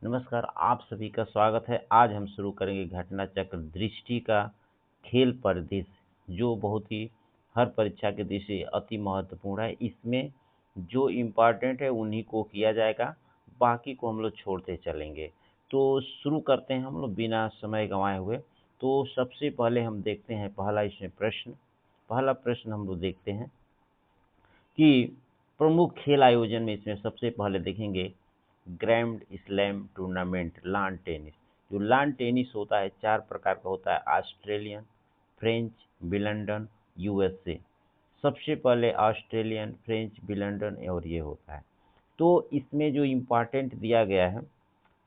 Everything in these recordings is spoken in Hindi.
नमस्कार, आप सभी का स्वागत है। आज हम शुरू करेंगे घटना चक्र दृष्टि का खेल परिदृश्य, जो बहुत ही हर परीक्षा के दृष्टि अति महत्वपूर्ण है। इसमें जो इम्पोर्टेंट है उन्हीं को किया जाएगा, बाकी को हम लोग छोड़ते चलेंगे। तो शुरू करते हैं हम लोग बिना समय गंवाए हुए। तो सबसे पहले हम देखते हैं पहला इसमें प्रश्न। पहला प्रश्न हम लोग देखते हैं कि प्रमुख खेल आयोजन में इसमें सबसे पहले देखेंगे grand slam tournament lawn tennis. जो लॉन टेनिस होता है 4 प्रकार का होता है: ऑस्ट्रेलियन, फ्रेंच, विंबलडन, यूएसए। सबसे पहले ऑस्ट्रेलियन, फ्रेंच, विंबलडन और ये होता है। तो इसमें जो इम्पोर्टेंट दिया गया है,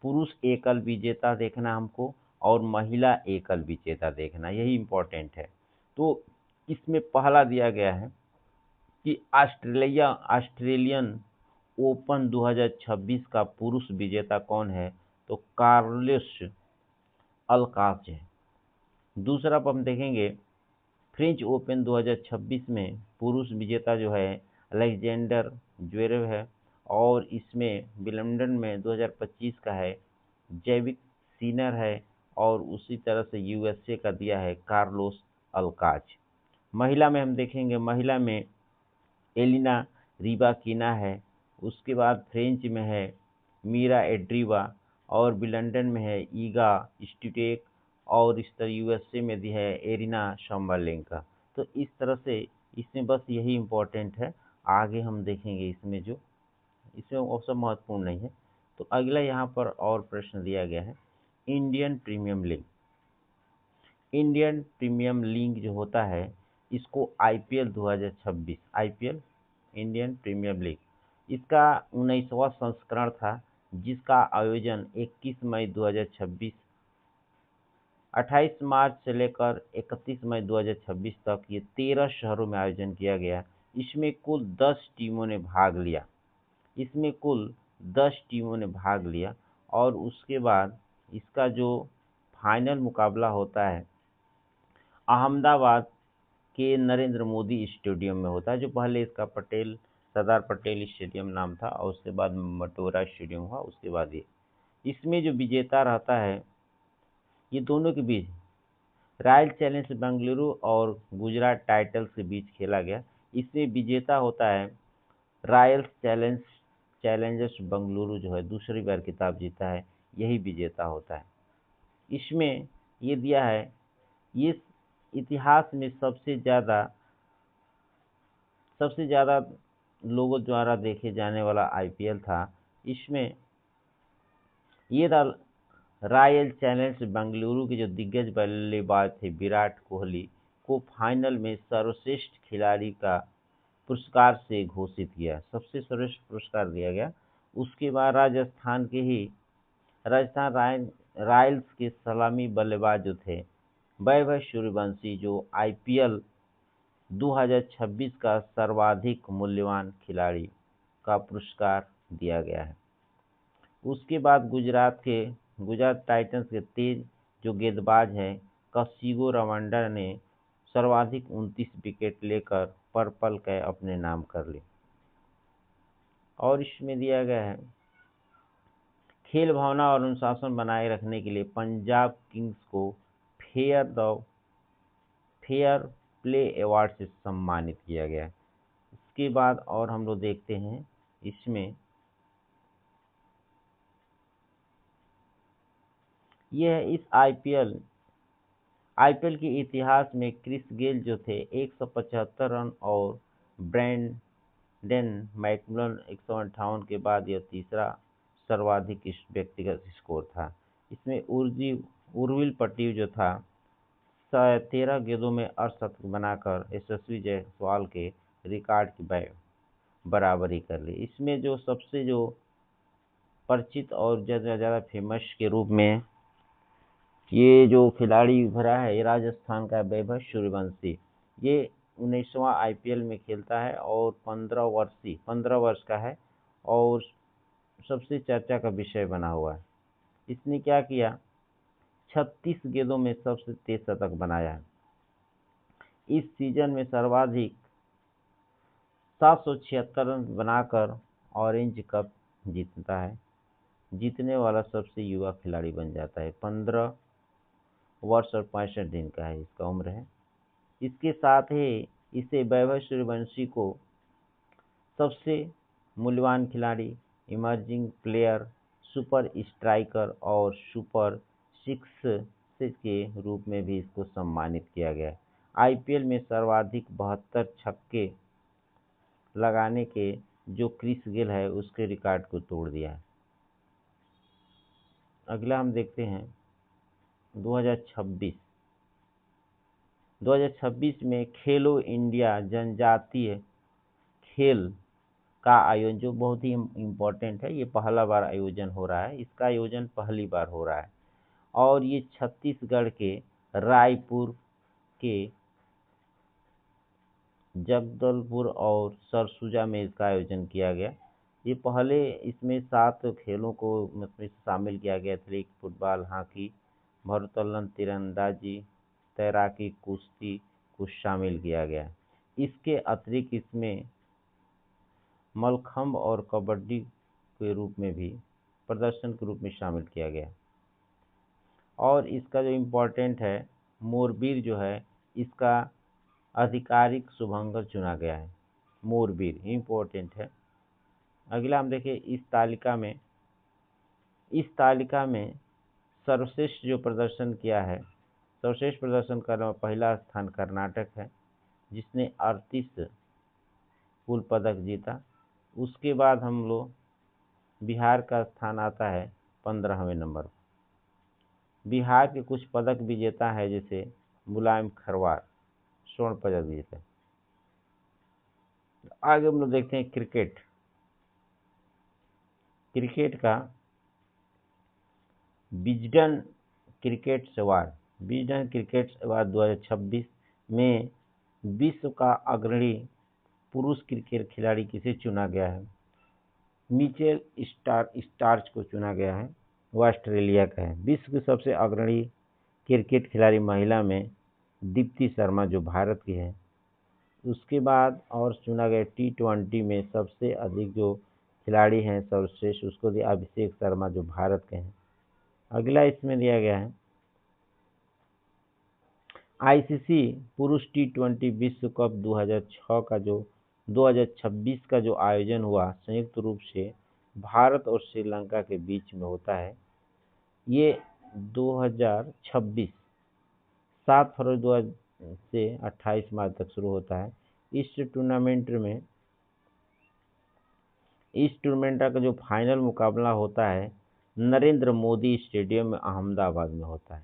पुरुष एकल विजेता देखना हमको और महिला एकल विजेता देखना, यही इम्पोर्टेंट है। तो इसमें पहला दिया गया है कि ऑस्ट्रेलियन ओपन 2026 का पुरुष विजेता कौन है? तो कार्लोस अल्काराज है। दूसरा पर हम देखेंगे फ्रेंच ओपन 2026 में पुरुष विजेता जो है अलेक्जेंडर ज्वेरेव है, और इसमें विंबलडन में 2025 का है जैविक सीनर है, और उसी तरह से यूएसए का दिया है कार्लोस अल्काराज। महिला में हम देखेंगे, महिला में एलिना रिबाकिना है, उसके बाद फ्रेंच में है मीरा एड्रीवा, और विंबलडन में है ईगा स्विटेक, और इस तरह यूएसए में दी है एरिना शंबालेंका। तो इस तरह से इसमें बस यही इम्पोर्टेंट है, आगे हम देखेंगे इसमें वो सब महत्वपूर्ण नहीं है। तो अगला यहाँ पर और प्रश्न दिया गया है Indian Premium League. Indian Premium League जो होता है इसको IPL 2026, IPL Indian Premier League इसका 19वां संस्करण था, जिसका आयोजन 21 मई 2026, 28 मार्च से लेकर 31 मई 2026 तक ये 13 शहरों में आयोजन किया गया। इसमें कुल 10 टीमों ने भाग लिया। इसमें कुल 10 टीमों ने भाग लिया, और उसके बाद इसका जो फाइनल मुकाबला होता है अहमदाबाद के नरेंद्र मोदी स्टेडियम में होता है, जो पहले इसका सरदार पटेल स्टेडियम नाम था, और उसके बाद मटोरा स्टेडियम हुआ, उसके बाद ये इसमें जो विजेता रहता है, ये दोनों के बीच रॉयल चैलेंजर्स बेंगलुरु और गुजरात टाइटंस के बीच खेला गया। इसमें विजेता होता है रॉयल चैलेंजर्स बेंगलुरु, जो है दूसरी बार खिताब जीता है, यही विजेता होता है। इसमें ये दिया है, ये इतिहास में सबसे ज़्यादा लोगों द्वारा देखे जाने वाला आईपीएल था। इसमें ये था रॉयल चैलेंजर्स बेंगलुरु के जो दिग्गज बल्लेबाज थे विराट कोहली को फाइनल में सर्वश्रेष्ठ खिलाड़ी का पुरस्कार से घोषित किया, सबसे सर्वश्रेष्ठ पुरस्कार दिया गया। उसके बाद राजस्थान रॉयल्स के सलामी बल्लेबाज जो थे वैभव सूर्यवंशी, जो आईपीएल 2026 का सर्वाधिक मूल्यवान खिलाड़ी का पुरस्कार दिया गया है। उसके बाद गुजरात टाइटंस के तेज जो गेंदबाज हैं कसिगो रवांडा ने सर्वाधिक 29 विकेट लेकर पर्पल कैप अपने नाम कर ली। और इसमें दिया गया है खेल भावना और अनुशासन बनाए रखने के लिए पंजाब किंग्स को फेयर प्ले अवार्ड से सम्मानित किया गया। इसके बाद और हम लोग देखते हैं इसमें यह है इस आईपीएल के इतिहास में क्रिस गेल जो थे 175 रन, और ब्रैंडन मैकलम 158 के बाद यह तीसरा सर्वाधिक व्यक्तिगत स्कोर था। इसमें उर्विल पटेल जो था 13 गेंदों में अर्धशतक बनाकर यशस्वी जायसवाल के रिकॉर्ड की बराबरी कर ली। इसमें जो सबसे जो परिचित और ज़्यादा फेमस के रूप में ये जो खिलाड़ी उभरा है, ये राजस्थान का वैभव सूर्यवंशी। ये 19वां आईपीएल में खेलता है और 15 वर्ष का है, और सबसे चर्चा का विषय बना हुआ है। इसने क्या किया, 36 गेंदों में सबसे तेज शतक बनाया है। इस सीजन में सर्वाधिक 776 रन बनाकर ऑरेंज कप जीतता है, जीतने वाला सबसे युवा खिलाड़ी बन जाता है। 15 वर्ष और 65 दिन का है इसका उम्र है। इसके साथ ही इसे वैभव सूर्यवंशी को सबसे मूल्यवान खिलाड़ी, इमर्जिंग प्लेयर, सुपर स्ट्राइकर और सुपर सिक्स के रूप में भी इसको सम्मानित किया गया है। आईपीएल में सर्वाधिक 72 छक्के लगाने के जो क्रिस गेल है उसके रिकॉर्ड को तोड़ दिया है। अगला हम देखते हैं 2026। 2026 में खेलो इंडिया जनजातीय खेल का आयोजन जो बहुत ही इम्पोर्टेंट है, ये पहला बार आयोजन हो रहा है, इसका आयोजन पहली बार हो रहा है और ये छत्तीसगढ़ के रायपुर के जगदलपुर और सरसुजा में इसका आयोजन किया गया। ये पहले इसमें 7 खेलों को मतलब शामिल किया गया था, फुटबॉल, हॉकी, भारोत्तोलन, तीरंदाजी, तैराकी, कुश्ती को शामिल किया गया। इसके अतिरिक्त इसमें मलखंभ और कबड्डी के रूप में भी प्रदर्शन के रूप में शामिल किया गया। और इसका जो इम्पोर्टेंट है, मोरबीर जो है इसका आधिकारिक शुभंकर चुना गया है। मोरबीर इम्पोर्टेंट है। अगला हम देखें इस तालिका में सर्वश्रेष्ठ जो प्रदर्शन किया है, सर्वश्रेष्ठ प्रदर्शन करने में पहला स्थान कर्नाटक है जिसने 38 कुल पदक जीता। उसके बाद हम लोग बिहार का स्थान आता है 15वें नंबर। बिहार के कुछ पदक विजेता है जैसे मुलायम खरवार स्वर्ण पदक जीते। आगे हम लोग देखते हैं क्रिकेट का विजडन क्रिकेट अवार्ड 2026 में विश्व का अग्रणी पुरुष क्रिकेट खिलाड़ी किसे चुना गया है? मिचेल स्टार्च को चुना गया है। वो ऑस्ट्रेलिया का है। विश्व की सबसे अग्रणी क्रिकेट खिलाड़ी महिला में दीप्ति शर्मा जो भारत की है। उसके बाद और चुना गया T20 में सबसे अधिक जो खिलाड़ी हैं सर्वश्रेष्ठ, उसको दिया अभिषेक शर्मा जो भारत के हैं। अगला इसमें दिया गया है आईसीसी पुरुष T20 विश्व कप 2006 का जो 2026 का जो आयोजन हुआ संयुक्त रूप से भारत और श्रीलंका के बीच में होता है। ये 2026 7 फरवरी 2000 से 28 मार्च तक शुरू होता है। इस टूर्नामेंट का जो फाइनल मुकाबला होता है नरेंद्र मोदी स्टेडियम में अहमदाबाद में होता है।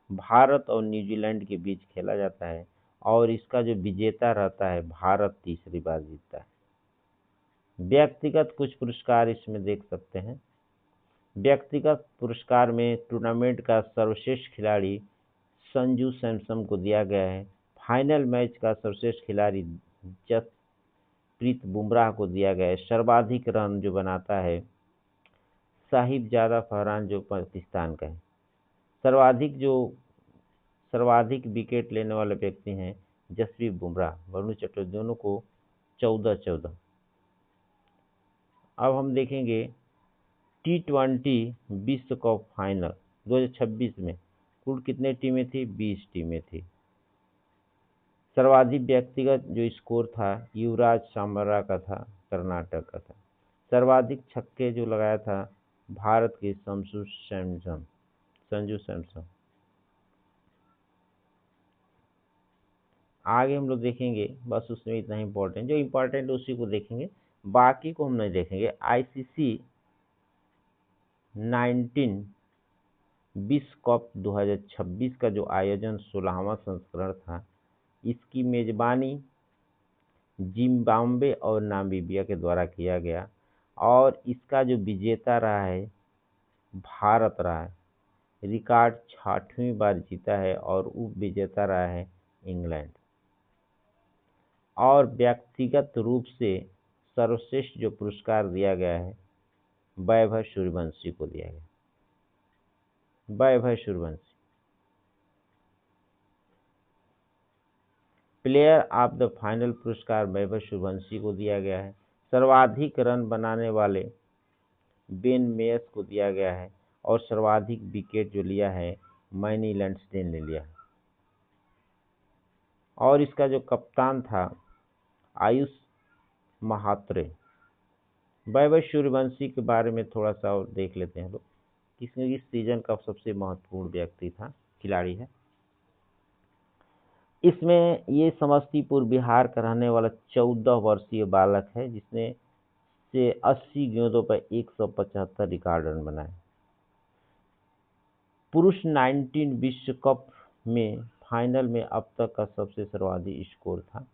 भारत और न्यूजीलैंड के बीच खेला जाता है और इसका जो विजेता रहता है भारत तीसरी बार जीतता है। व्यक्तिगत कुछ पुरस्कार इसमें देख सकते हैं। व्यक्तिगत पुरस्कार में टूर्नामेंट का सर्वश्रेष्ठ खिलाड़ी संजू सैमसन को दिया गया है। फाइनल मैच का सर्वश्रेष्ठ खिलाड़ी जसप्रीत बुमराह को दिया गया है। सर्वाधिक रन जो बनाता है साहिबजादा फरहान जो पाकिस्तान का है। सर्वाधिक विकेट लेने वाले व्यक्ति हैं जसप्रीत बुमराह, वरुण चटर्जी, दोनों को 14-14। अब हम देखेंगे T20 विश्व कप फाइनल 2026 में कुल कितने टीमें थी? 20 टीमें थी। सर्वाधिक व्यक्तिगत जो स्कोर था युवराज सामरा का था, कर्नाटक का था। सर्वाधिक छक्के जो लगाया था भारत के संजू सैमसन। आगे हम लोग देखेंगे, बस उसमें इतना इम्पोर्टेंट जो इम्पोर्टेंट उसी को देखेंगे, बाकी को हम नहीं देखेंगे। आईसीसी 19 विश्व कप 2026 का जो आयोजन 16वां संस्करण था, इसकी मेजबानी जिम्बाब्वे और नामीबिया के द्वारा किया गया और इसका जो विजेता रहा है भारत रहा है। रिकॉर्ड 6वीं बार जीता है और उप विजेता रहा है इंग्लैंड। और व्यक्तिगत रूप से सर्वश्रेष्ठ जो पुरस्कार दिया गया है वैभव सूर्यवंशी को दिया गया। Vaibhav Suryavanshi player of the final पुरस्कार वैभव सूर्यवंशी को दिया गया है। सर्वाधिक रन बनाने वाले बेन मेयर्स को दिया गया है और सर्वाधिक विकेट जो लिया है मैनी लैंडस्टेन ने लिया है। और इसका जो कप्तान था आयुष महात्रे। वैभव सूर्यवंशी के बारे में थोड़ा सा और देख लेते हैं लोग, किसने इस सीजन का सबसे महत्वपूर्ण व्यक्ति था, खिलाड़ी है। इसमें ये समस्तीपुर बिहार का रहने वाला 14 वर्षीय बालक है जिसने से 80 गेंदों पर 175 रिकॉर्ड रन बनाए। पुरुष 19 विश्व कप में फाइनल में अब तक का सबसे सर्वाधिक स्कोर था।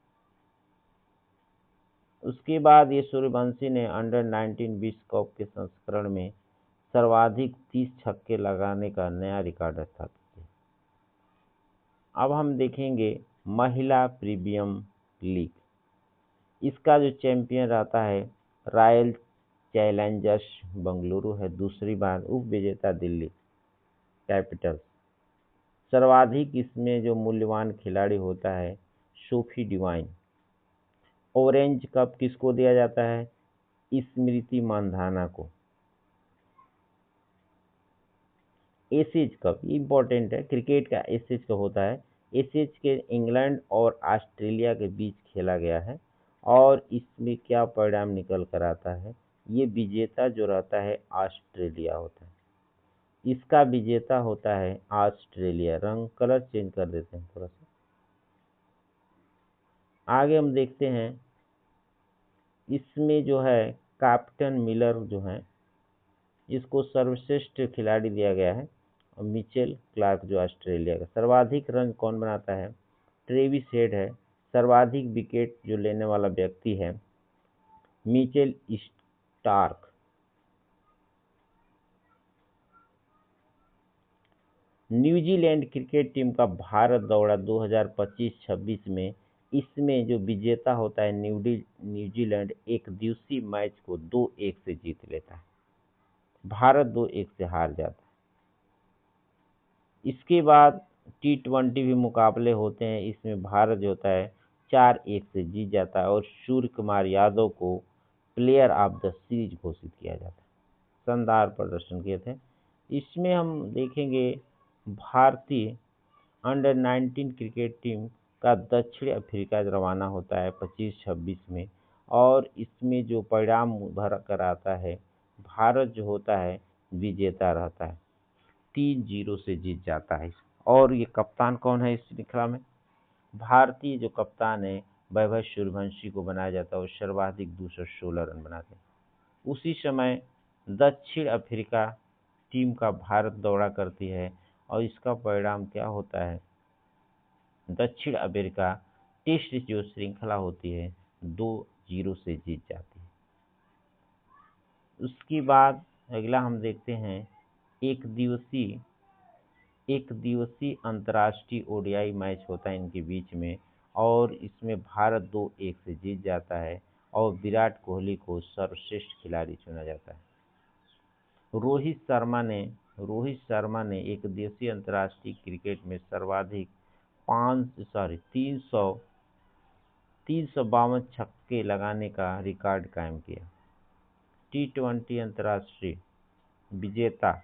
उसके बाद ये सूर्यवंशी ने अंडर 19 विश्व कप के संस्करण में सर्वाधिक 30 छक्के लगाने का नया रिकॉर्ड स्थापित किया। अब हम देखेंगे महिला प्रीमियम लीग। इसका जो चैंपियन रहता है रॉयल चैलेंजर्स बेंगलुरु है, दूसरी बार उप विजेता दिल्ली कैपिटल्स। सर्वाधिक इसमें जो मूल्यवान खिलाड़ी होता है सोफी डिवाइन। ऑरेंज कप किसको दिया जाता है, स्मृति मंधाना को। एशेज कप इम्पोर्टेंट है, क्रिकेट का एशेज कप होता है। एशेज के इंग्लैंड और ऑस्ट्रेलिया के बीच खेला गया है और इसमें क्या परिणाम निकल कर आता है, ये विजेता जो रहता है ऑस्ट्रेलिया होता है। इसका विजेता होता है ऑस्ट्रेलिया। रंग कलर चेंज कर देते हैं थोड़ा सा। आगे हम देखते हैं इसमें जो है कैप्टन मिलर जो है इसको सर्वश्रेष्ठ खिलाड़ी दिया गया है और मिचेल क्लार्क जो ऑस्ट्रेलिया का। सर्वाधिक रन कौन बनाता है, ट्रेविस हेड है। सर्वाधिक विकेट जो लेने वाला व्यक्ति है Mitchell Starc. New Zealand cricket team का भारत दौरा 2025-26 में, इसमें जो विजेता होता है न्यूजीलैंड एक दिवसीय मैच को 2-1 से जीत लेता है। भारत 2-1 से हार जाता है। इसके बाद T20 भी मुकाबले होते हैं, इसमें भारत जो होता है 4-1 से जीत जाता है और सूर्य कुमार यादव को प्लेयर ऑफ द सीरीज घोषित किया जाता है। शानदार प्रदर्शन किए थे। इसमें हम देखेंगे भारतीय अंडर 19 क्रिकेट टीम का दक्षिण अफ्रीका रवाना होता है 25-26 में और इसमें जो परिणाम उभर कर आता है भारत जो होता है विजेता रहता है, 3-0 से जीत जाता है। और ये कप्तान कौन है इस श्रृंखला में, भारतीय जो कप्तान है वैभव सूर्यवंशी को बनाया जाता है और सर्वाधिक 216 रन बनाते हैं। उसी समय दक्षिण अफ्रीका टीम का भारत दौरा करती है और इसका परिणाम क्या होता है, दक्षिण अफ्रीका टेस्ट जो श्रृंखला होती है 2-0 से जीत जाती है। उसके बाद अगला हम देखते हैं एक दिवसीय अंतर्राष्ट्रीय ओडीआई मैच होता है इनके बीच में और इसमें भारत 2-1 से जीत जाता है और विराट कोहली को सर्वश्रेष्ठ खिलाड़ी चुना जाता है। रोहित शर्मा ने एक दिवसीय अंतर्राष्ट्रीय क्रिकेट में सर्वाधिक 352 छक्के लगाने का रिकॉर्ड कायम किया। T20 अंतर्राष्ट्रीय विजेता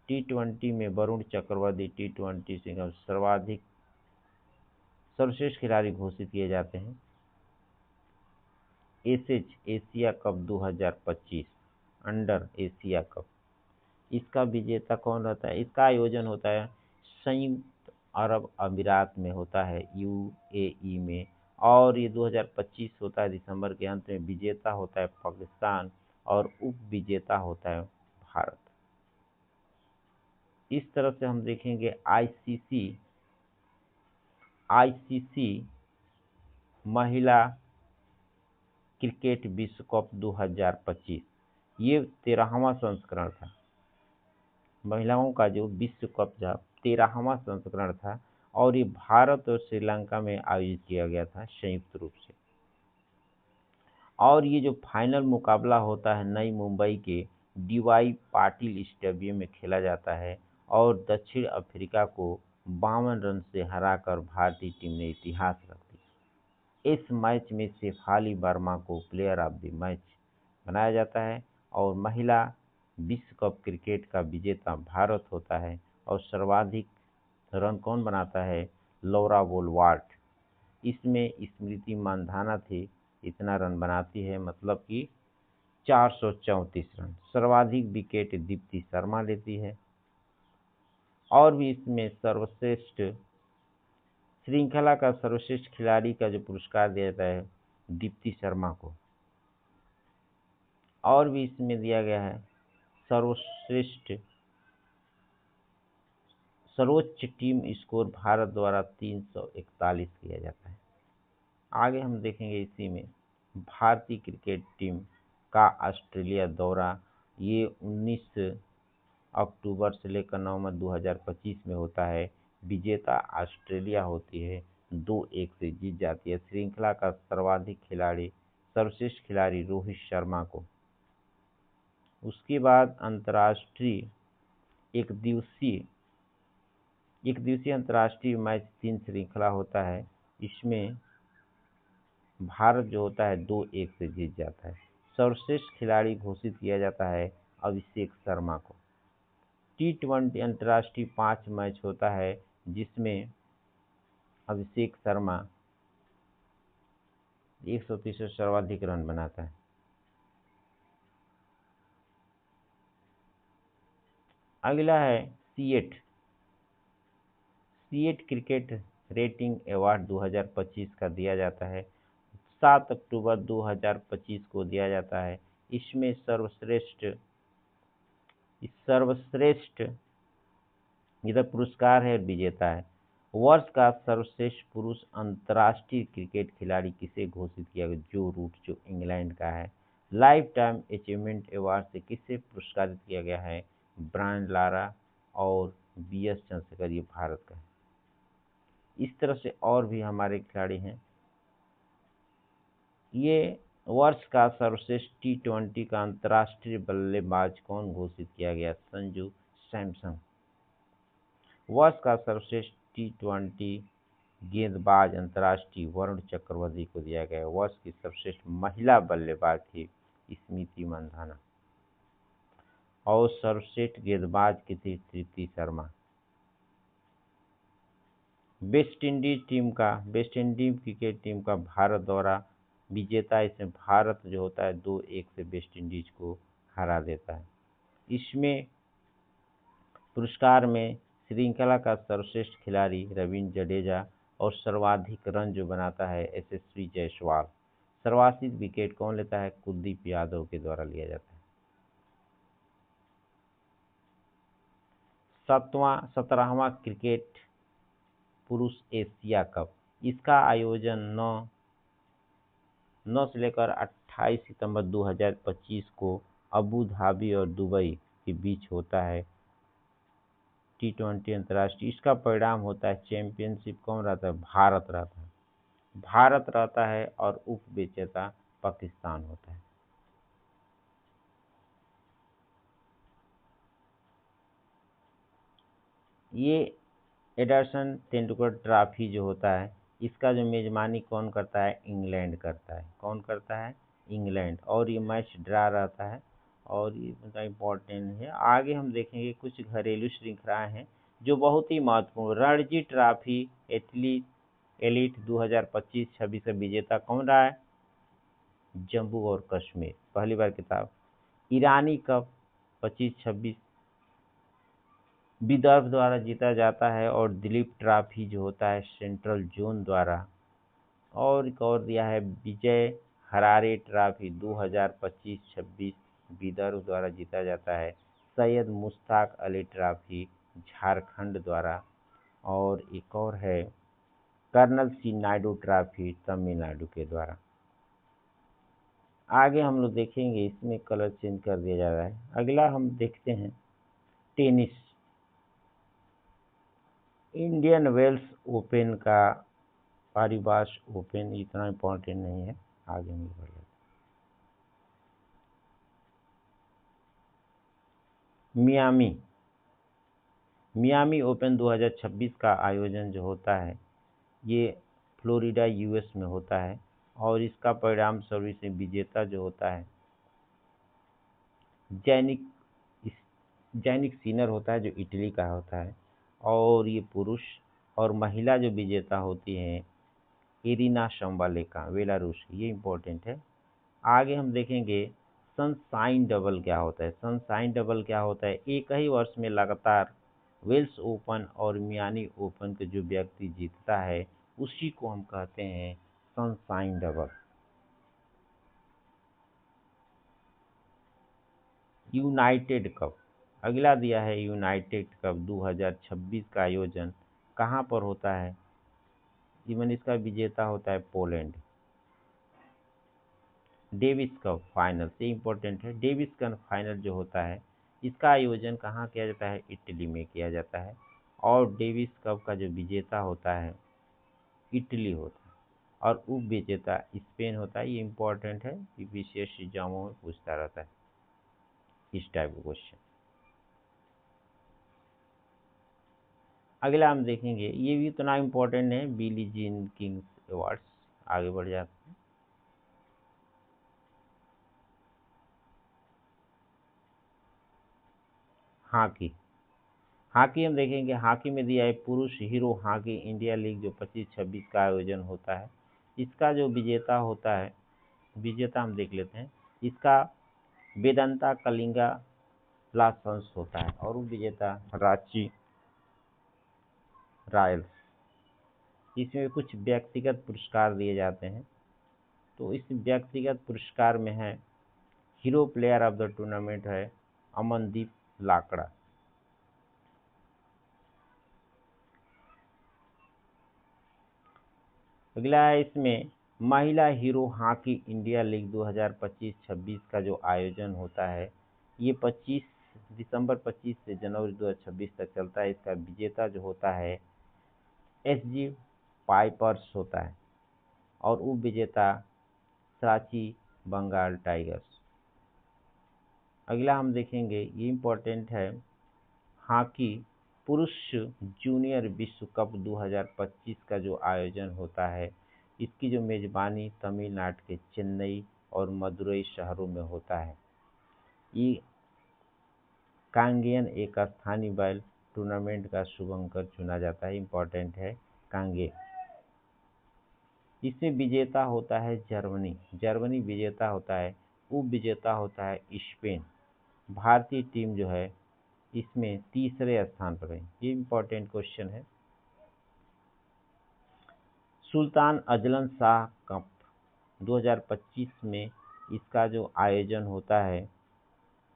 T20 में वरुण चक्रवर्ती T20 श्रृंखला सर्वश्रेष्ठ खिलाड़ी घोषित किए जाते हैं। Asia cup 2025 under Asia cup, इसका विजेता कौन रहता है, इसका आयोजन होता है संयुक्त अरब अमीरात में होता है, यूएई में, और ये 2025 होता है दिसंबर के अंत में। विजेता होता है पाकिस्तान और उप विजेता होता है भारत। इस तरह से हम देखेंगे आईसीसी महिला क्रिकेट विश्व कप 2025, ये 13वां संस्करण था। महिलाओं का जो विश्व कप था 13वां संस्करण था और ये भारत और श्रीलंका में आयोजित किया गया था संयुक्त रूप से। और ये जो फाइनल मुकाबला होता है नई मुंबई के डीवाई पाटिल स्टेडियम में खेला जाता है और दक्षिण अफ्रीका को 52 रन से हराकर भारतीय टीम ने इतिहास रच दिया। इस मैच में शेफाली वर्मा को प्लेयर ऑफ द मैच बनाया जाता है और महिला विश्व कप क्रिकेट का विजेता भारत होता है। और सर्वाधिक रन कौन बनाता है? लौरा वोलवार्ट। इसमें स्मृति मानधाना थी, इतना रन बनाती है, मतलब कि 434 रन। सर्वाधिक विकेट दीप्ति शर्मा लेती है। और भी इसमें सर्वश्रेष्ठ श्रृंखला का सर्वश्रेष्ठ खिलाड़ी का जो पुरस्कार दिया जाता है दीप्ति शर्मा को। और भी इसमें दिया गया है सर्वश्रेष्ठ सर्वोच्च टीम स्कोर भारत द्वारा 341 किया जाता है। आगे हम देखेंगे इसी में भारतीय क्रिकेट टीम का ऑस्ट्रेलिया दौरा। ये 19 अक्टूबर से लेकर नवंबर 2025 में होता है। विजेता ऑस्ट्रेलिया होती है, 2-1 से जीत जाती है। श्रृंखला का सर्वश्रेष्ठ खिलाड़ी रोहित शर्मा को। उसके बाद अंतर्राष्ट्रीय एक दिवसीय अंतर्राष्ट्रीय मैच 3 श्रृंखला होता है। इसमें भारत जो होता है 2-1 से जीत जाता है। सर्वश्रेष्ठ खिलाड़ी घोषित किया जाता है अभिषेक शर्मा को। T20 अंतर्राष्ट्रीय 5 मैच होता है, जिसमें अभिषेक शर्मा 130 सर्वाधिक रन बनाता है। अगला है सीएट क्रिकेट रेटिंग अवार्ड 2025 का दिया जाता है। 7 अक्टूबर 2025 को दिया जाता है। इसमें सर्वश्रेष्ठ इधर पुरस्कार है, विजेता है। वर्ष का सर्वश्रेष्ठ पुरुष अंतर्राष्ट्रीय क्रिकेट खिलाड़ी किसे घोषित किया गया? जो रूट, जो इंग्लैंड का है। लाइफ टाइम अचीवमेंट अवार्ड से किसे पुरस्कारित किया गया है? ब्रायन लारा और बीएस चंद्रशेखर, ये भारत का है। इस तरह से और भी हमारे खिलाड़ी हैं। ये वर्ष का सर्वश्रेष्ठ T20 का अंतर्राष्ट्रीय बल्लेबाज कौन घोषित किया गया? संजू सैमसन। वर्ष का सर्वश्रेष्ठ T20 गेंदबाज अंतर्राष्ट्रीय वरुण चक्रवर्ती को दिया गया। वर्ष की सर्वश्रेष्ठ महिला बल्लेबाज थी स्मृति मानधाना। और सर्वश्रेष्ठ गेंदबाज की थी Preeti Sharma. West Indies cricket team का भारत दौरा। विजेता इसमें भारत जो होता है 2-1 से वेस्ट इंडीज को हरा देता है। इसमें पुरस्कार में श्रृंखला का सर्वश्रेष्ठ खिलाड़ी रवींद्र जडेजा और सर्वाधिक रन जो बनाता है यशस्वी जायसवाल। सर्वाधिक विकेट कौन लेता है? कुलदीप यादव के द्वारा लिया जाता है। 17वां क्रिकेट पुरुष एशिया कप, इसका आयोजन 9 से लेकर 28 सितंबर 2025 को अबू धाबी और दुबई के बीच होता है। T20 अंतर्राष्ट्रीय, इसका परिणाम होता है चैंपियनशिप कौन रहता है? भारत रहता है और उप विजेता पाकिस्तान होता है। ये एंडरसन तेंदुलकर ट्रॉफी जो होता है, इसका जो मेजबानी कौन करता है? इंग्लैंड करता है। कौन करता है? इंग्लैंड। और ये मैच ड्रा रहता है और ये बड़ा इम्पोर्टेंट है। आगे हम देखेंगे कुछ घरेलू श्रृंखलाएं हैं जो बहुत ही महत्वपूर्ण। रणजी ट्रॉफी एलिट 2025-26 का विजेता कौन रहा है? जम्मू और कश्मीर, पहली बार खिताब। ईरानी कप 25-26 विदर्भ द्वारा जीता जाता है। और दिलीप ट्रॉफी जो होता है सेंट्रल जोन द्वारा। और एक और दिया है विजय हरारे ट्रॉफी 2025-26 विदर्भ द्वारा जीता जाता है। सैयद मुश्ताक अली ट्रॉफी झारखंड द्वारा। और एक और है colonel C Naidu Trophy Tamil Nadu के द्वारा। आगे हम लोग देखेंगे, इसमें कलर चेंज कर दिया जा रहा है। अगला हम देखते हैं टेनिस। इंडियन वेल्स ओपन का पारिभाष ओपन इतना इम्पोर्टेंट नहीं है, आगे हम बढ़ लेते। मियामी ओपन 2026 का आयोजन जो होता है ये फ्लोरिडा यूएस में होता है। और इसका परिणाम स्वरूप से विजेता जो होता है जैनिक जैनिक सीनर होता है जो इटली का होता है, और ये पुरुष। और महिला जो विजेता होती है इरिना शंबालेका, बेलारूस की, ये इंपॉर्टेंट है। आगे हम देखेंगे सनशाइन डबल क्या होता है। सनशाइन डबल क्या होता है, एक ही वर्ष में लगातार वेल्स ओपन और मियामी ओपन के जो व्यक्ति जीतता है उसी को हम कहते हैं सनशाइन डबल। यूनाइटेड कप, अगला दिया है यूनाइटेड कप 2026 का आयोजन कहाँ पर होता है। इवन इसका विजेता होता है पोलैंड। डेविस कप फाइनल, ये इंपॉर्टेंट है। डेविस कप फाइनल जो होता है इसका आयोजन कहाँ किया जाता है, इटली में किया जाता है। और डेविस कप का जो विजेता होता है इटली होता है, और उप विजेता स्पेन होता है। ये इंपॉर्टेंट है, ये विशेष एग्जामों में पूछता रहता है इस टाइप का क्वेश्चन। अगला हम देखेंगे, ये भी उतना इम्पोर्टेंट है, बिली जीन किंग्स अवार्ड्स। आगे बढ़ जाते हैं। हॉकी, हॉकी हम देखेंगे। हॉकी में दिया है पुरुष हीरो हॉकी इंडिया लीग जो 25-26 का आयोजन होता है। इसका जो विजेता होता है, विजेता हम देख लेते हैं, इसका वेदांता कलिंगा लासंस होता है, और वो विजेता रांची रॉयल्स। इसमें कुछ व्यक्तिगत पुरस्कार दिए जाते हैं, तो इस व्यक्तिगत पुरस्कार में है hero player of the tournament है अमनदीप लाकड़ा। अगला है इसमें महिला हीरो हॉकी इंडिया लीग 2025-26 का जो आयोजन होता है, ये 25 दिसंबर से जनवरी 2026 तक चलता है। इसका विजेता जो होता है एसजी पाइपर्स होता है, और उप विजेता सांची बंगाल टाइगर्स। अगला हम देखेंगे, ये इम्पोर्टेंट है, हॉकी पुरुष जूनियर विश्व कप 2025 का जो आयोजन होता है, इसकी जो मेजबानी तमिलनाडु के चेन्नई और मदुरई शहरों में होता है। ये कांगेयन एक स्थानीय बैल टूर्नामेंट का शुभंकर चुना जाता है, इम्पोर्टेंट है कांगे। इसमें विजेता होता है जर्मनी, जर्मनी विजेता होता है। उप विजेता होता है स्पेन। भारतीय टीम जो है इसमें तीसरे स्थान पर है, ये इम्पोर्टेंट क्वेश्चन है। सुल्तान अजलन शाह कप 2025 में इसका जो आयोजन होता है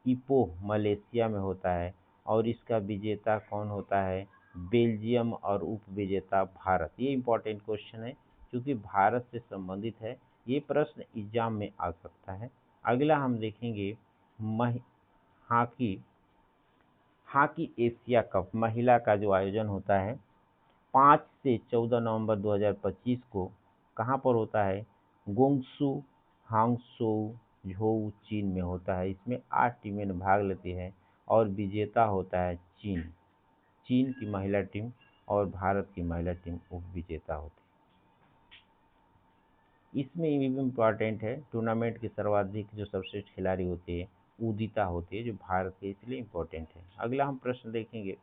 इपोह मलेशिया में होता है, और इसका विजेता कौन होता है, बेल्जियम, और उप विजेता भारत। ये इम्पोर्टेंट क्वेश्चन है क्योंकि भारत से संबंधित है, ये प्रश्न एग्जाम में आ सकता है। अगला हम देखेंगे हॉकी, हॉकी एशिया कप महिला का जो आयोजन होता है 5 से 14 नवंबर 2025 को कहाँ पर होता है, गोंगसू हांगसोउ झोउ चीन में होता है। इसमें 8 टीमें भाग लेती हैं, और विजेता होता है चीन, चीन की महिला टीम, और भारत की महिला टीम उप विजेता होती है। इसमें ये भी इम्पॉर्टेंट है, टूर्नामेंट की सर्वाधिक जो सर्वश्रेष्ठ खिलाड़ी होती है उदिता होती है जो भारत के, इसलिए इम्पोर्टेंट है। अगला हम प्रश्न देखेंगे,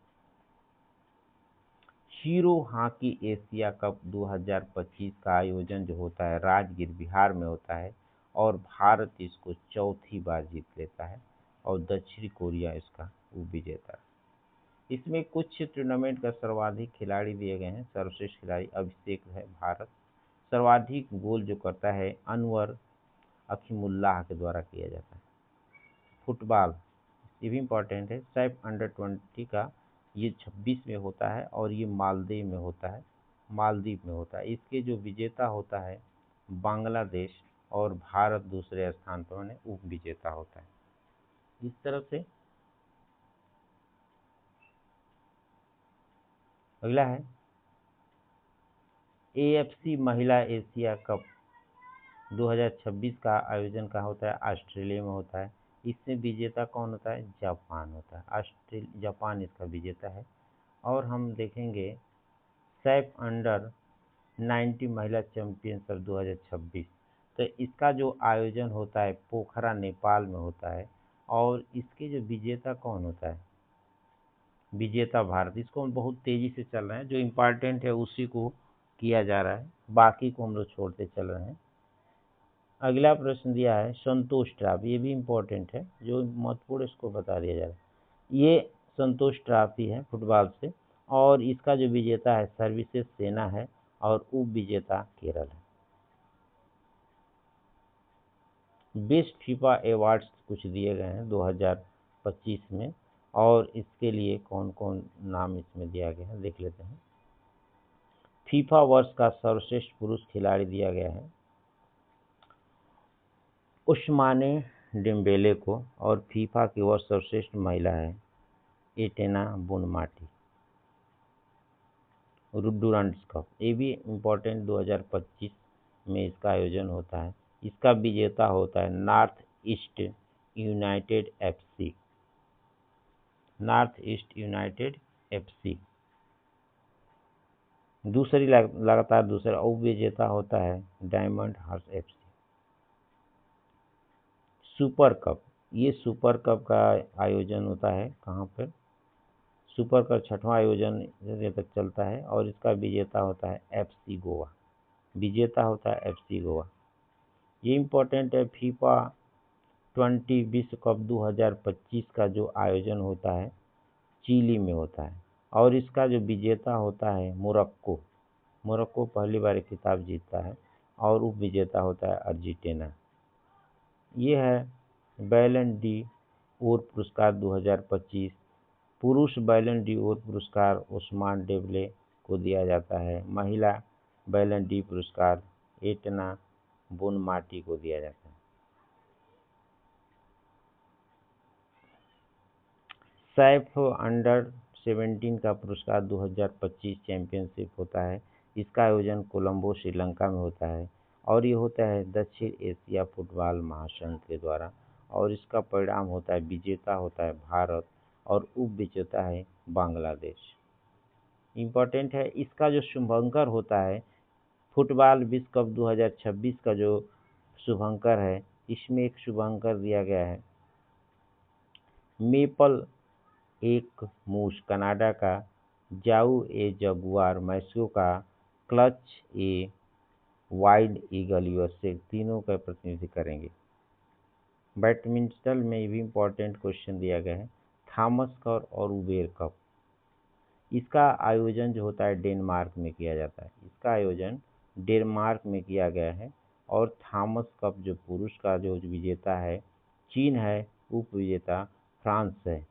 हीरो हॉकी एशिया कप 2025 का आयोजन जो होता है राजगीर बिहार में होता है, और भारत इसको चौथी बार जीत लेता है, और दक्षिण कोरिया इसका उप विजेता है। इसमें कुछ टूर्नामेंट का सर्वाधिक खिलाड़ी दिए गए हैं। सर्वश्रेष्ठ खिलाड़ी अभिषेक है भारत। सर्वाधिक गोल जो करता है अनवर अखीमुल्लाह के द्वारा किया जाता है। फुटबॉल, ये भी इम्पोर्टेंट है, सैफ अंडर 20 का ये 26 में होता है, और ये मालदीव में होता है, मालदीव में होता है। इसके जो विजेता होता है बांग्लादेश, और भारत दूसरे स्थान पर उन्हें उप विजेता होता है। इस तरह से अगला है एएफसी महिला एशिया कप 2026 का आयोजन कहाँ होता है, ऑस्ट्रेलिया में होता है। इसमें विजेता कौन होता है, जापान होता है। जापान इसका विजेता है। और हम देखेंगे सैफ अंडर 19 महिला चैंपियनशिप 2026, तो इसका जो आयोजन होता है पोखरा नेपाल में होता है, और इसके जो विजेता कौन होता है? विजेता भारत। इसको हम बहुत तेजी से चल रहे हैं, जो इम्पोर्टेंट है उसी को किया जा रहा है, बाकी को हम लोग छोड़ते चल रहे हैं। अगला प्रश्न दिया है संतोष ट्रॉफी, ये भी इम्पोर्टेंट है, जो महत्वपूर्ण इसको बता दिया जा रहा है। ये संतोष ट्रॉफी है फुटबॉल से, और इसका जो विजेता है सर्विसेज सेना है, और उप विजेता केरल है। बेस्ट फीफा अवार्ड्स कुछ दिए गए हैं 2025 में, और इसके लिए कौन कौन नाम इसमें दिया गया है देख लेते हैं। फीफा वर्ष का सर्वश्रेष्ठ पुरुष खिलाड़ी दिया गया है उस्माने डेम्बेले को, और फीफा की वर्ष सर्वश्रेष्ठ महिला है एटेना बोनमाटी। डुरंड्स कप, ये भी इम्पोर्टेंट 2025 में इसका आयोजन होता है। इसका विजेता होता है North East United FC. North East United FC दूसरी लगातार दूसरा उप विजेता होता है डायमंड हार्स एफसी। सुपर कप, ये सुपर कप का आयोजन होता है कहाँ पर? सुपर कप छठवां आयोजन तक चलता है, और इसका विजेता होता है एफसी गोवा। विजेता होता है एफसी गोवा। ये इम्पोर्टेंट है, फीफा 20 विश्व कप 2025 का जो आयोजन होता है चिली में होता है, और इसका जो विजेता होता है मोरक्को। मोरक्को पहली बार एक खिताब जीतता है, और उप विजेता होता है अर्जेंटीना। ये है बैलन डी ओर पुरस्कार 2025। पुरुष बैलन डी ओर पुरस्कार उस्मान डेम्बेले को दिया जाता है। महिला बैलन डी पुरस्कार एटना बोनमाटी को दिया जाता है। सैफ अंडर 17 का पुरस्कार 2025 चैंपियनशिप होता है। इसका आयोजन कोलंबो श्रीलंका में होता है, और ये होता है दक्षिण एशिया फुटबॉल महासंघ के द्वारा, और इसका परिणाम होता है विजेता होता है भारत, और उप विजेता है बांग्लादेश। इम्पोर्टेंट है, इसका जो शुभंकर होता है फुटबॉल विश्व कप 2026 का जो शुभंकर है, इसमें एक शुभंकर दिया गया है मेपल एक मूस कनाडा का, जाऊ ए जगुआर मैक्सिको का, clutch a wild eagle USA, तीनों का प्रतिनिधित्व करेंगे। बैडमिंटन में भी इम्पोर्टेंट क्वेश्चन दिया गया है थॉमस कप और उबेर कप। इसका आयोजन जो होता है डेनमार्क में किया जाता है। इसका आयोजन डेनमार्क में किया गया है, और थॉमस कप जो पुरुष का जो विजेता है चीन है, उप विजेता फ्रांस है।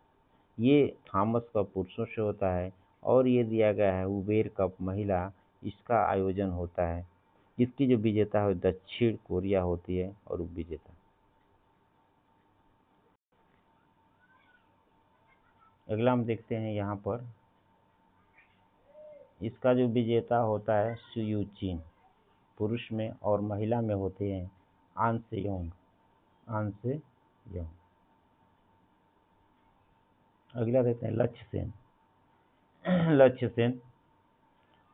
ये थॉमस कप पुरुषों से होता है, और ये दिया गया है उबेर कप महिला, इसका आयोजन होता है। इसकी जो विजेता है दक्षिण कोरिया होती है, और उप विजेता। अगला हम देखते हैं यहाँ पर, इसका जो विजेता होता है सुयू चीन पुरुष में, और महिला में होते हैं आन से योंग। आन से योंग। अगला देखते हैं लक्ष्य सेन। लक्ष्य Sen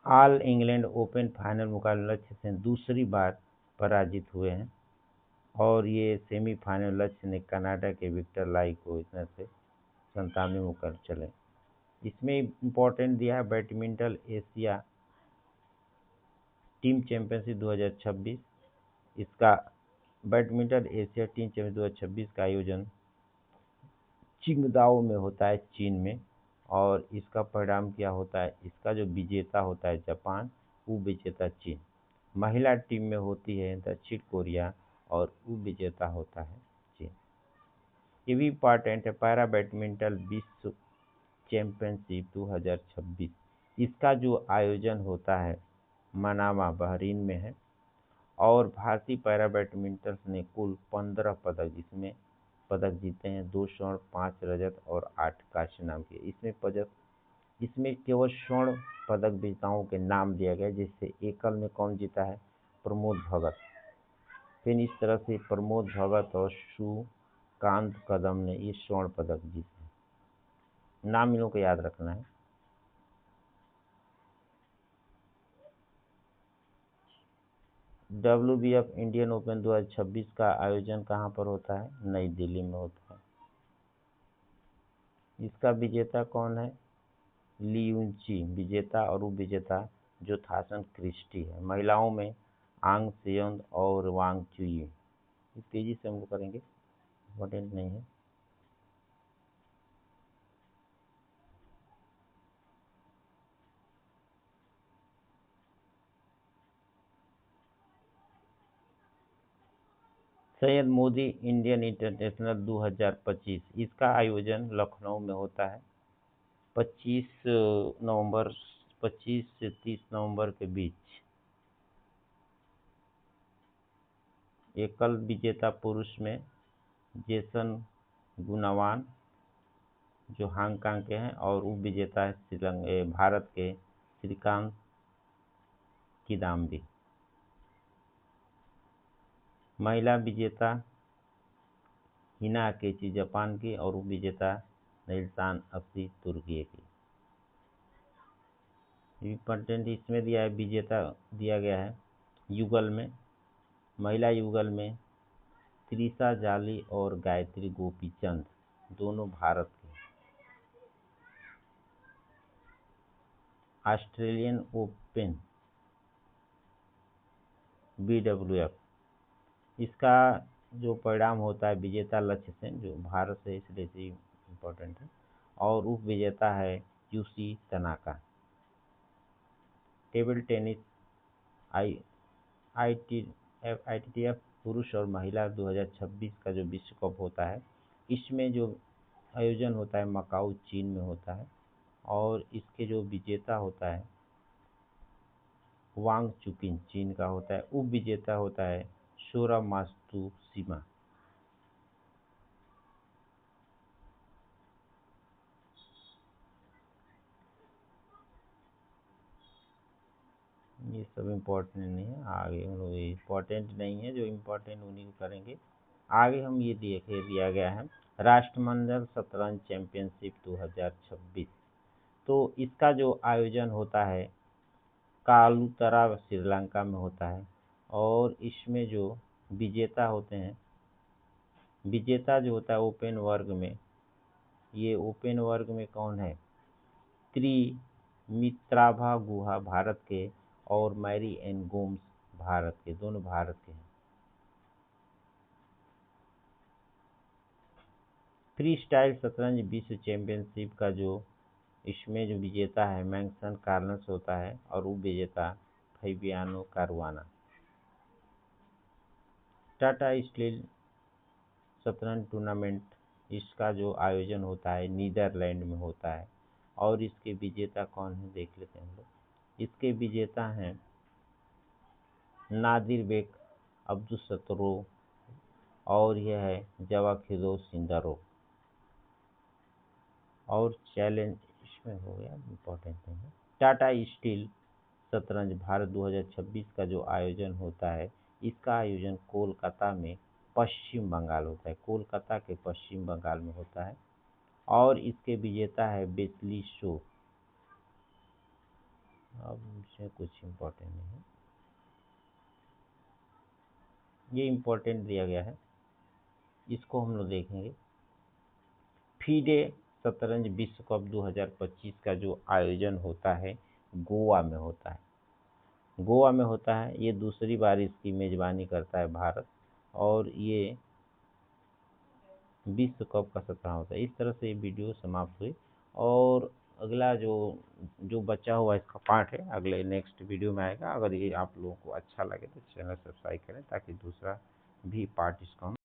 all England open final मुकाबले लक्ष्य सेन दूसरी बार पराजित हुए हैं, और ये सेमीफाइनल लक्ष्य ने कनाडा के विक्टर लाई को इतना से 97 मुकाबले चले। इसमें इम्पोर्टेंट दिया है बैडमिंटन एशिया टीम चैंपियनशिप 2026। इसका बैडमिंटन एशिया टीम चैंपियनशिप 2026 का आयोजन चिंगदाओ में होता है चीन में, और इसका परिणाम क्या होता है? इसका जो विजेता होता है जापान, उप विजेता चीन। महिला टीम में होती है दक्षिण कोरिया, और उप विजेता होता है चीन। ये भी इम्पॉर्टेंट है पैरा बैडमिंटन विश्व चैंपियनशिप 2026। इसका जो आयोजन होता है मनामा बहरीन में है, और भारतीय पैरा बैडमिंटन ने कुल 15 पदक इसमें पदक जीते हैं, 2 स्वर्ण 5 रजत और 8 कांस्य नाम के। इसमें केवल स्वर्ण पदक विजेताओं के नाम दिया गया, जिससे एकल में कौन जीता है? प्रमोद भगत। फिर इस तरह से प्रमोद भगत और सुकांत कदम ने ये स्वर्ण पदक जीते। नाम इन लोगों को याद रखना है। WBF इंडियन ओपन 2026 का आयोजन कहाँ पर होता है? नई दिल्ली में होता है। इसका विजेता कौन है? ली युनची विजेता और उप विजेता जो थासन क्रिस्टी है। महिलाओं में आंग सेयोंग और वांग चुई। इस तेजी से हम लोग करेंगे, इम्पोर्टेंट नहीं है। सैयद मोदी इंडियन इंटरनेशनल 2025, इसका आयोजन लखनऊ में होता है 25 नवंबर 25 से 30 नवंबर के बीच। एकल विजेता पुरुष में जेसन गुनावान जो हांगकांग के हैं, और उप विजेता है भारत के श्रीकांत किदाम्बी। महिला विजेता हिना अकेची जापान की, और उप विजेता नैल्सान अक्सी तुर्की की। इम्पोर्टेंट इसमें दिया है, विजेता दिया गया है युगल में, महिला युगल में त्रिशा जाली और गायत्री गोपीचंद दोनों भारत के। ऑस्ट्रेलियन ओपन BWF, इसका जो परिणाम होता है विजेता लक्ष्य सेन जो भारत से, इसलिए से इम्पोर्टेंट है, और उप विजेता है UC Tanaka. Table tennis I ITTF पुरुष और महिला 2026 का जो विश्व कप होता है, इसमें जो आयोजन होता है मकाऊ चीन में होता है, और इसके जो विजेता होता है वांग चुकिन चीन का होता है। उप विजेता होता है शोरा मास्तु सीमा। ये सब इम्पोर्टेंट नहीं है, आगे हम लोग इम्पोर्टेंट नहीं है, जो इम्पोर्टेंट उन्हीं को करेंगे। आगे हम ये देखे दिया गया है राष्ट्रमंडल शतरंज चैंपियनशिप 2026। तो इसका जो आयोजन होता है कालुतरा श्रीलंका में होता है, और इसमें जो विजेता होते हैं, विजेता जो होता है ओपन वर्ग में, ये ओपन वर्ग में कौन है? त्रिमित्राभा गुहा भारत के, और मैरी एन गोम्स भारत के, दोनों भारत के हैं। फ्री स्टाइल शतरंज विश्व चैंपियनशिप का जो इसमें जो विजेता है मैग्सन कार्लस होता है, और उप विजेता फैबियानो कारुआना। टाटा स्टील शतरंज टूर्नामेंट, इसका जो आयोजन होता है नीदरलैंड में होता है, और इसके विजेता कौन है देख लेते हैं हम लोग। इसके विजेता हैं नादिर बेग अब्दुसत्तोरोव, और यह है जवाखिरो सिंदारो। और चैलेंज इसमें हो गया, इम्पोर्टेंट नहीं है। टाटा स्टील शतरंज भारत 2026 का जो आयोजन होता है, इसका आयोजन कोलकाता में पश्चिम बंगाल होता है, कोलकाता के पश्चिम बंगाल में होता है, और इसके विजेता है बेसली शो। अब इसमें कुछ इम्पोर्टेंट नहीं है, ये इम्पोर्टेंट दिया गया है, इसको हम लोग देखेंगे। फीडे शतरंज विश्व कप 2025 का जो आयोजन होता है गोवा में होता है, गोवा में होता है। ये दूसरी बार इसकी मेजबानी करता है भारत, और ये विश्व कप का सत्रह होता है। इस तरह से ये वीडियो समाप्त हुई, और अगला जो जो बचा हुआ इसका पार्ट है अगले नेक्स्ट वीडियो में आएगा। अगर ये आप लोगों को अच्छा लगे तो चैनल सब्सक्राइब करें, ताकि दूसरा भी पार्ट इसका